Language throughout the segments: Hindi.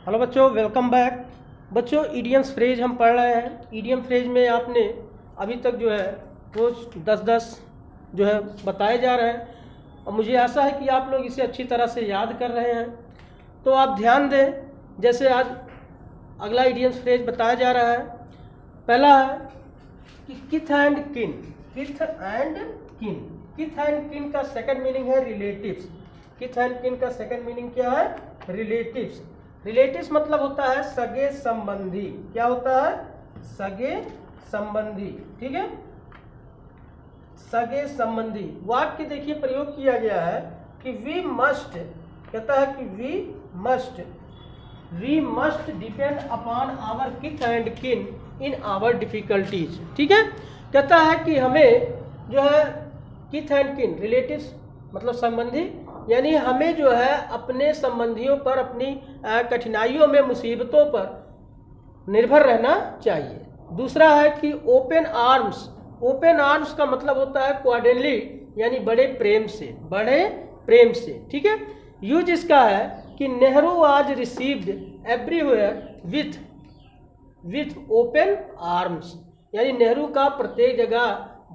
हेलो बच्चों, वेलकम बैक। बच्चों, इडियम्स फ्रेज हम पढ़ रहे हैं। इडियम फ्रेज में आपने अभी तक जो है रोज़ 10-10 जो है बताए जा रहे हैं और मुझे आशा है कि आप लोग इसे अच्छी तरह से याद कर रहे हैं। तो आप ध्यान दें, जैसे आज अगला इडियम्स फ्रेज बताया जा रहा है। पहला है कि किथ एंड किन। किथ एंड किन। किथ एंड किन का सेकंड मीनिंग है रिलेटिव्स। किथ एंड किन का सेकंड मीनिंग क्या है? रिलेटिव्स। रिलेटिव्स मतलब होता है सगे संबंधी। क्या होता है? सगे संबंधी। ठीक है, सगे संबंधी। वाक्य देखिए प्रयोग किया गया है कि वी मस्ट, कहता है कि we must depend upon our kith and kin in our difficulties. ठीक है, कहता है कि हमें जो है किथ एंड किन, रिलेटिव्स मतलब संबंधी, यानी हमें जो है अपने संबंधियों पर, अपनी कठिनाइयों में, मुसीबतों पर निर्भर रहना चाहिए। दूसरा है कि ओपन आर्म्स। ओपन आर्म्स का मतलब होता है क्वार्डनली, यानी बड़े प्रेम से, बड़े प्रेम से। ठीक है, यूज इसका है कि नेहरू आज received everywhere with open arms, यानी नेहरू का प्रत्येक जगह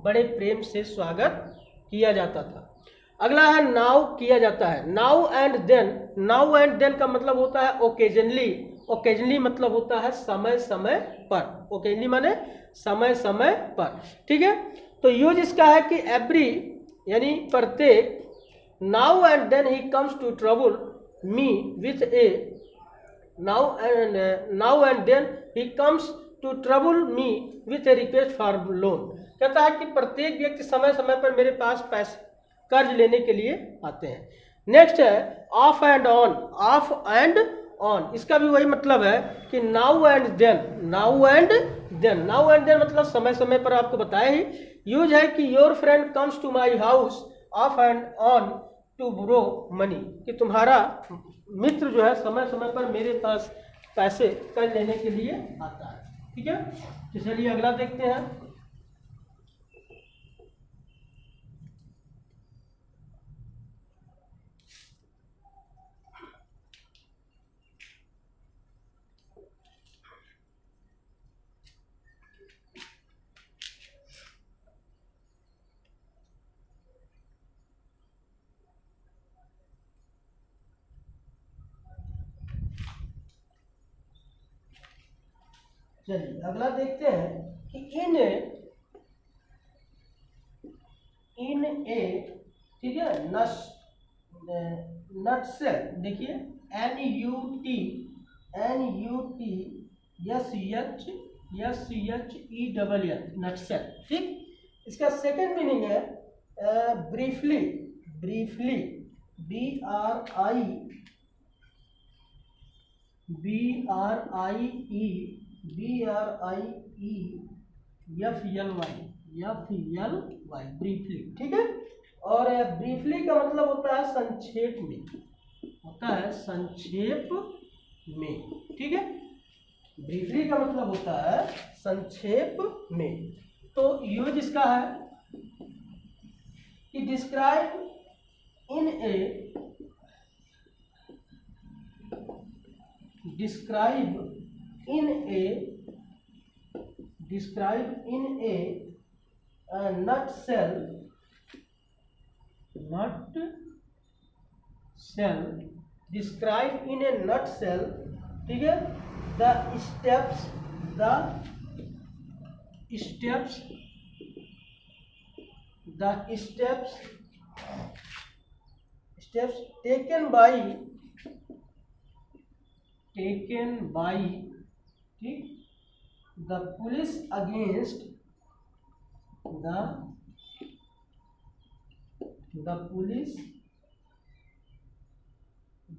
बड़े प्रेम से स्वागत किया जाता था। अगला है नाउ किया जाता है। Now and then. Now and then का मतलब होता है ओकेजनली। ओकेजनली मतलब होता है समय समय पर। ओकेजनली माने समय समय पर। ठीक है, तो यूज इसका है कि एवरी यानी प्रत्येक। Now and then he comes to trouble me with a. Now and then he comes to trouble me with a request for loan. कहता है कि प्रत्येक व्यक्ति समय समय पर मेरे पास पैसे कर्ज लेने के लिए आते हैं। नेक्स्ट है off and on. Off and on, इसका भी वही मतलब है कि now and then. Now and then, now and then मतलब समय समय पर, आपको बताया ही। यूज है कि your friend comes to my house off and on to borrow money, कि तुम्हारा मित्र जो है समय समय पर मेरे पास पैसे कर्ज लेने के लिए आता है। ठीक है, तो चलिए अगला देखते हैं। चलिए अगला देखते हैं कि इन ए, ठीक है, नटसेल। देखिए NUTSEL, नटसेल। ठीक, इसका सेकंड मीनिंग है briefly. Briefly BRI FLY, briefly. ठीक है, और ब्रीफली का मतलब होता है संक्षेप में, होता है संक्षेप में। ठीक है, ब्रीफली का मतलब होता है संक्षेप में। तो यूज इसका है कि describe in A, describe in a nutshell, describe in a nutshell। ठीक है, the steps taken by ठीक, the police against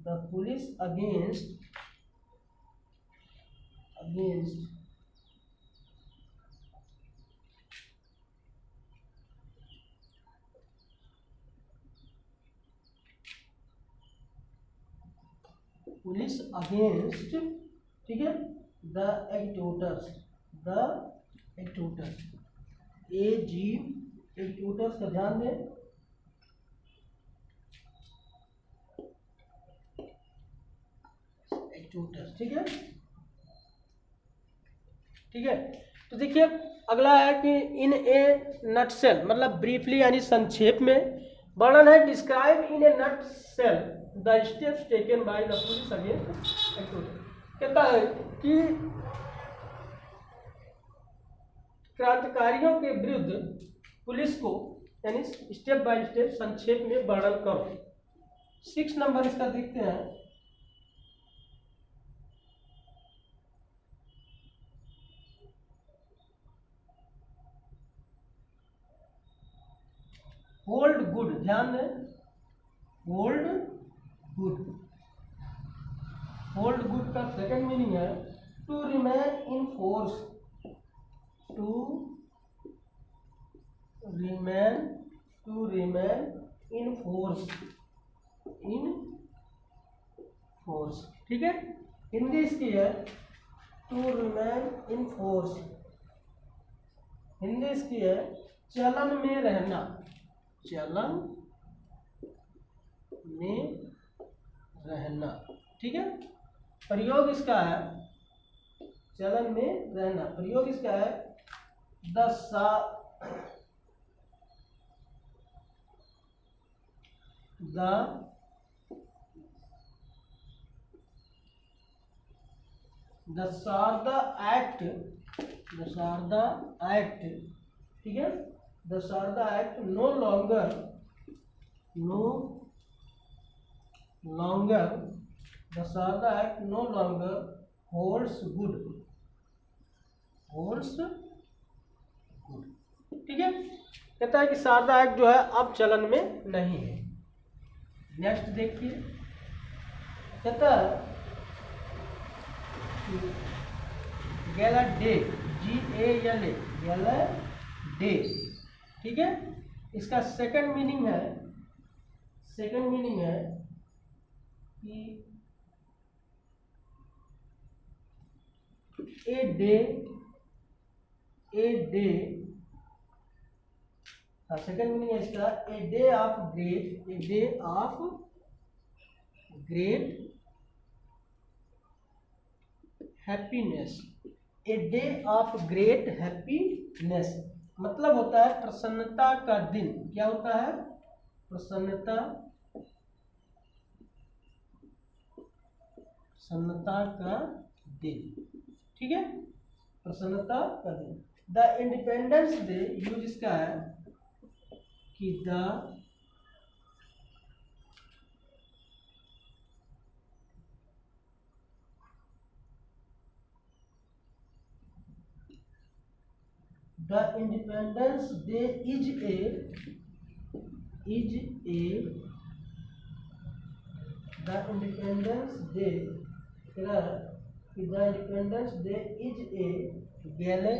the police against police against, ठीक है, द एक्टोटर्स एक्टोटर्स का ध्यान दें। स्टूटस, ठीक है। ठीक है, तो देखिए अगला है कि इन ए नटसेल, मतलब ब्रीफली यानी संक्षेप में वर्णन है। Describe in A nutshell the steps taken by the police against accused. कहता है कि क्रांतिकारियों के विरुद्ध पुलिस को यानी स्टेप बाय स्टेप संक्षेप में वर्णन करो। 6 नंबर इसका देखते हैं। होल्ड गुड, ध्यान दें, होल्ड गुड। होल्ड गुड का सेकंड मीनिंग है to remain in force, to remain in force, ठीक है। हिंदी इसकी है to remain in force, Hindi इसकी है चलन में रहना, चलन में रहना, ठीक है। प्रयोग इसका है चलन में रहना, प्रयोग इसका है द शारदा एक्ट, ठीक है। The Sharda act no longer the Sharda act no longer holds good, ठीक है। कहता है कि शारदा एक्ट जो है अब चलन में नहीं है। नेक्स्ट देखिए, कहता है गैलाडे, GALA, गैलाडे, ठीक है। इसका सेकंड मीनिंग है कि ए डे, सेकंड मीनिंग है इसका a day of great happiness, a day of great happiness मतलब होता है प्रसन्नता का दिन। क्या होता है? प्रसन्नता का दिन, ठीक है, प्रसन्नता का दिन। द इंडिपेंडेंस डे यूज इसका है कि The Independence Day is a the Independence Day is a gala.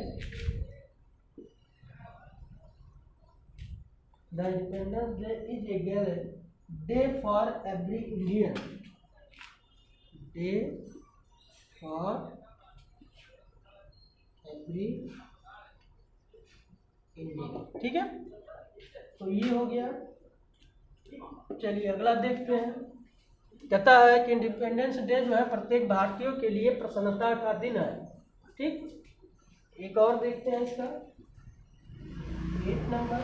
The Independence Day is a gala day for every Indian. Day for every Indian, ठीक है। तो ये हो गया। चलिए अगला देखते हैं। कहता है कि इंडिपेंडेंस डे जो है प्रत्येक भारतीयों के लिए प्रसन्नता का दिन है, ठीक। एक और देखते हैं इसका 8 नंबर।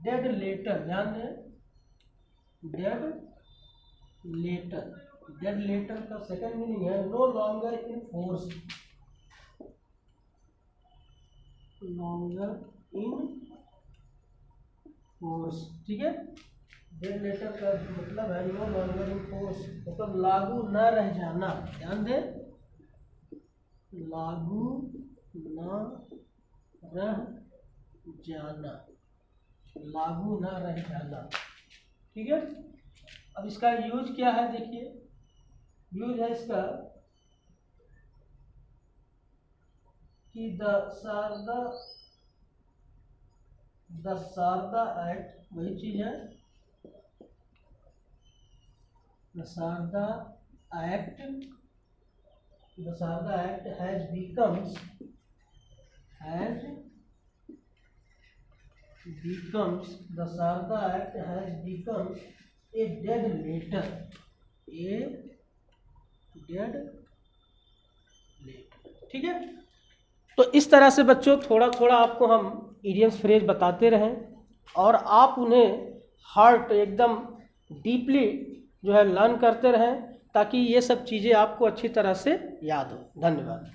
डेड लेटर, ध्यान दें, डेड लेटर का सेकंड मीनिंग है नो लॉन्गर इन फोर्स, ठीक है। डेड लेटर का मतलब है नो लॉन्गर इन फोर्स, मतलब लागू न रह जाना। ध्यान दें, लागू न रह जाना, लागू ना रह जाना, ठीक है। अब इसका यूज क्या है देखिए, यूज है इसका कि द शारदा एक्ट, वही चीज है, the Sharda act, the Sarda Act has becomes the Sarda Act has become a dead letter, ठीक है। तो इस तरह से बच्चों थोड़ा थोड़ा आपको हम इडियम्स फ्रेज बताते रहें और आप उन्हें हार्ट एकदम डीपली जो है लर्न करते रहें ताकि ये सब चीज़ें आपको अच्छी तरह से याद हो। धन्यवाद।